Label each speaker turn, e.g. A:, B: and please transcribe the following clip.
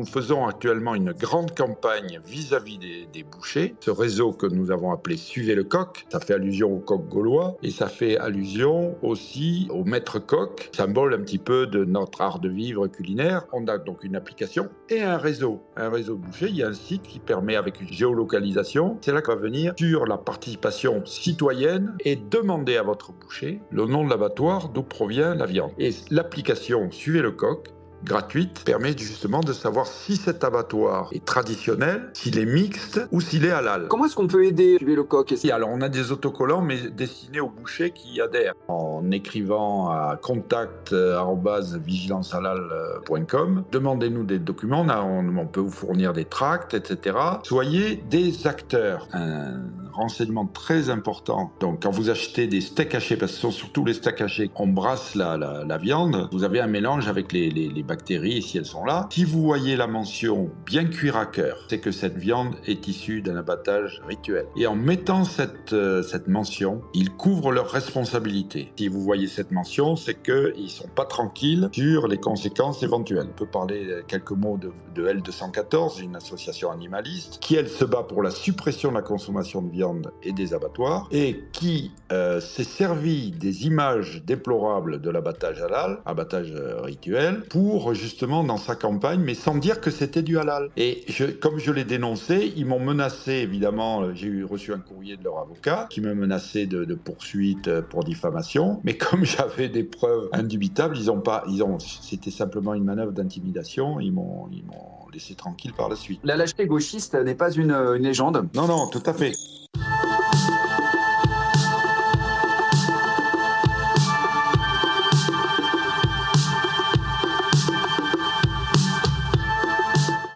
A: Nous faisons actuellement une grande campagne vis-à-vis des bouchers. Ce réseau que nous avons appelé Suivez le coq, ça fait allusion au coq gaulois et ça fait allusion aussi au maître coq, symbole un petit peu de notre art de vivre culinaire. On a donc une application et un réseau de bouchers. Il y a un site qui permet, avec une géolocalisation, c'est là qu'on va venir sur la participation citoyenne et demander à votre boucher le nom de l'abattoir d'où provient la viande. Et l'application Suivez le coq, gratuite, permet justement de savoir si cet abattoir est traditionnel, s'il est mixte ou s'il est halal.
B: Comment est-ce qu'on peut aider Suivez le coq?
A: Et alors on a des autocollants mais destinés aux bouchers qui adhèrent. En écrivant à contact@vigilancehalal.com, demandez-nous des documents, on peut vous fournir des tracts, etc. Soyez des acteurs. Un renseignement très important. Donc quand vous achetez des steaks hachés, parce que ce sont surtout les steaks hachés, on brasse la viande, vous avez un mélange avec les bactéries si elles sont là. Si vous voyez la mention bien cuire à cœur, c'est que cette viande est issue d'un abattage rituel. Et en mettant cette mention, ils couvrent leurs responsabilités. Si vous voyez cette mention, c'est qu'ils ne sont pas tranquilles sur les conséquences éventuelles. On peut parler quelques mots de L214, une association animaliste, qui elle se bat pour la suppression de la consommation de viande et des abattoirs, et qui s'est servi des images déplorables de l'abattage halal, abattage rituel, pour justement dans sa campagne, mais sans dire que c'était du halal. Et comme je l'ai dénoncé, ils m'ont menacé, évidemment, j'ai reçu un courrier de leur avocat qui me menaçait de poursuite pour diffamation, mais comme j'avais des preuves indubitables, c'était simplement une manœuvre d'intimidation, ils m'ont laissé tranquille par la suite.
B: La lâcheté gauchiste n'est pas une légende.
A: Non, tout à fait.